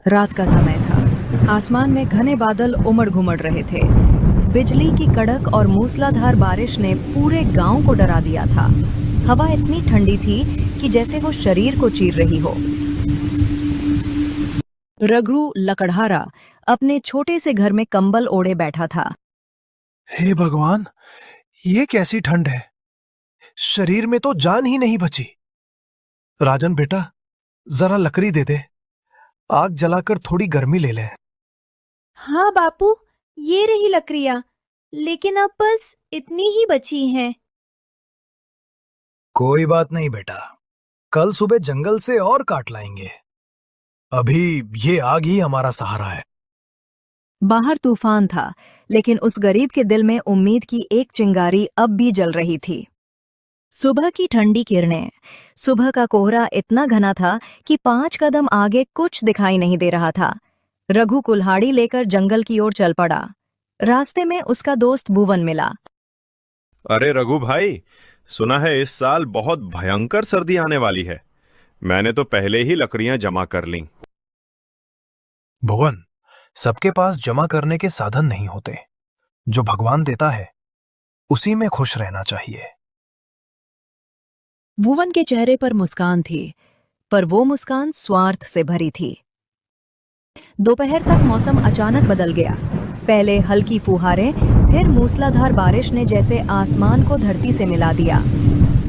रात का समय था। आसमान में घने बादल उमड़ घुमड़ रहे थे। बिजली की कड़क और मूसलाधार बारिश ने पूरे गांव को डरा दिया था। हवा इतनी ठंडी थी कि जैसे वो शरीर को चीर रही हो। रघु लकड़हारा अपने छोटे से घर में कंबल ओढ़े बैठा था। हे भगवान, ये कैसी ठंड है। शरीर में तो जान ही नहीं बची। राजन बेटा, जरा लकड़ी दे दे। आग जलाकर थोड़ी गर्मी ले ले। हाँ बापू, ये रही लकड़ियाँ, लेकिन अब बस इतनी ही बची हैं। कोई बात नहीं बेटा, कल सुबह जंगल से और काट लाएंगे। अभी ये आग ही हमारा सहारा है। बाहर तूफान था, लेकिन उस गरीब के दिल में उम्मीद की एक चिंगारी अब भी जल रही थी। सुबह की ठंडी किरणें। सुबह का कोहरा इतना घना था कि 5 कदम आगे कुछ दिखाई नहीं दे रहा था। रघु कुल्हाड़ी लेकर जंगल की ओर चल पड़ा। रास्ते में उसका दोस्त भुवन मिला। अरे रघु भाई, सुना है इस साल बहुत भयंकर सर्दी आने वाली है। मैंने तो पहले ही लकड़ियां जमा कर लीं। भुवन, सबके पास जमा करने के साधन नहीं होते। जो भगवान देता है उसी में खुश रहना चाहिए। भुवन के चेहरे पर मुस्कान थी, पर वो मुस्कान स्वार्थ से भरी थी। दोपहर तक मौसम अचानक बदल गया। पहले हल्की फुहारें, फिर मूसलाधार बारिश ने जैसे आसमान को धरती से मिला दिया।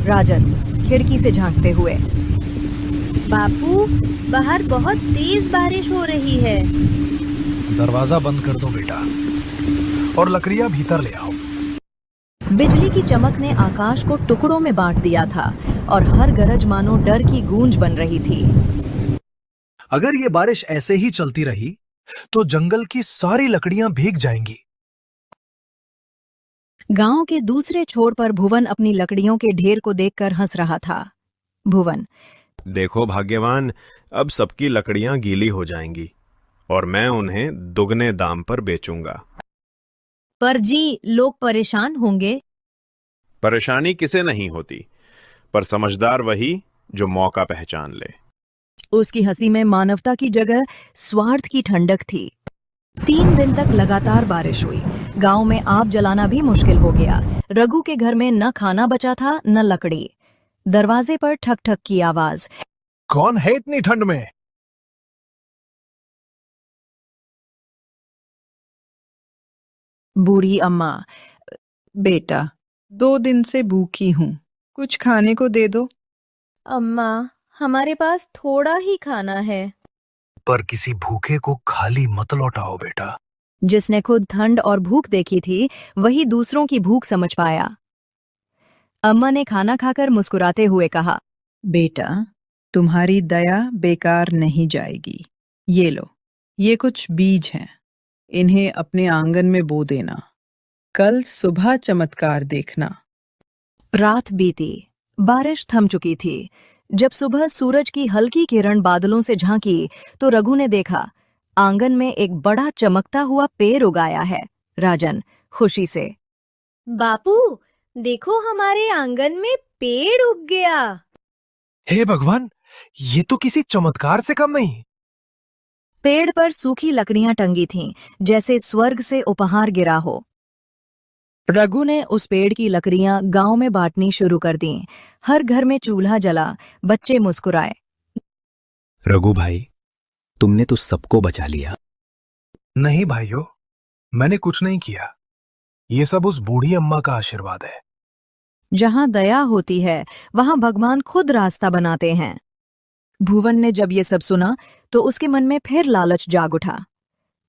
राजन खिड़की से झांकते हुए, बापू, बाहर बहुत तेज बारिश हो रही है। दरवाजा बंद कर दो बेटा, और लकड़ियां भीतर ले आओ। बिजली की चमक ने आकाश को टुकड़ों में बांट दिया था और हर गरज मानो डर की गूंज बन रही थी। अगर ये बारिश ऐसे ही चलती रही तो जंगल की सारी लकड़ियां भीग जाएंगी। गांव के दूसरे छोर पर भुवन अपनी लकड़ियों के ढेर को देखकर हंस रहा था। भुवन, देखो भाग्यवान, अब सबकी लकड़ियां गीली हो जाएंगी और मैं उन्हें दुगने दाम पर बेचूंगा। पर जी, लोग परेशान होंगे। परेशानी किसे नहीं होती, पर समझदार वही जो मौका पहचान ले। उसकी हंसी में मानवता की जगह स्वार्थ की ठंडक थी। 3 दिन तक लगातार बारिश हुई। गांव में आग जलाना भी मुश्किल हो गया। रघु के घर में न खाना बचा था न लकड़ी। दरवाजे पर ठक ठक की आवाज। कौन है इतनी ठंड में? बूढ़ी अम्मा। बेटा, 2 दिन से भूखी हूँ, कुछ खाने को दे दो। अम्मा, हमारे पास थोड़ा ही खाना है। पर किसी भूखे को खाली मत लौटाओ बेटा। जिसने खुद ठंड और भूख देखी थी, वही दूसरों की भूख समझ पाया। अम्मा ने खाना खाकर मुस्कुराते हुए कहा, बेटा, तुम्हारी दया बेकार नहीं जाएगी। ये लो, ये कुछ बीज हैं, इन्हें अपने आंगन में बो देना। कल सुबह चमत्कार देखना। रात बीती, बारिश थम चुकी थी। जब सुबह सूरज की हल्की किरण बादलों से झांकी तो रघु ने देखा, आंगन में एक बड़ा चमकता हुआ पेड़ उगाया है। राजन खुशी से, बापू, देखो हमारे आंगन में पेड़ उग गया। हे भगवान, ये तो किसी चमत्कार से कम नहीं। पेड़ पर सूखी लकड़ियां टंगी थीं, जैसे स्वर्ग से उपहार गिरा हो। रघु ने उस पेड़ की लकड़ियां गांव में बांटनी शुरू कर दी। हर घर में चूल्हा जला, बच्चे मुस्कुराए। रघु भाई, तुमने तो सबको बचा लिया। नहीं भाइयों, मैंने कुछ नहीं किया। ये सब उस बूढ़ी अम्मा का आशीर्वाद है। जहां दया होती है, वहां भगवान खुद रास्ता बनाते हैं। भुवन ने जब ये सब सुना तो उसके मन में फिर लालच जाग उठा।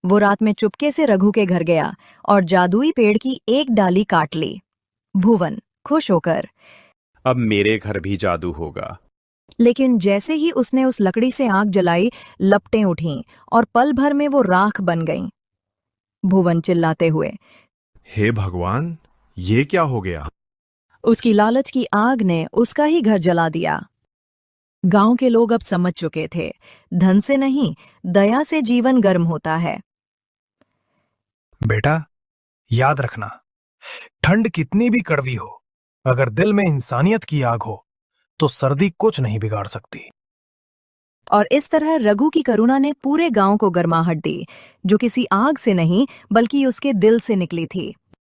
वो रात में चुपके से रघु के घर गया और जादुई पेड़ की एक डाली काट ली। भुवन खुश होकर, अब मेरे घर भी जादू होगा। लेकिन जैसे ही उसने उस लकड़ी से आग जलाई, लपटें उठीं और पल भर में वो राख बन गईं। भुवन चिल्लाते हुए, हे भगवान, ये क्या हो गया? उसकी लालच की आग ने उसका ही घर जला दिया। गांव के लोग अब समझ चुके थे, धन से नहीं, दया से जीवन गर्म होता है। बेटा, याद रखना, ठंड कितनी भी कड़वी हो, अगर दिल में इंसानियत की आग हो तो सर्दी कुछ नहीं बिगाड़ सकती। और इस तरह रघु की करुणा ने पूरे गांव को गर्माहट दी, जो किसी आग से नहीं बल्कि उसके दिल से निकली थी।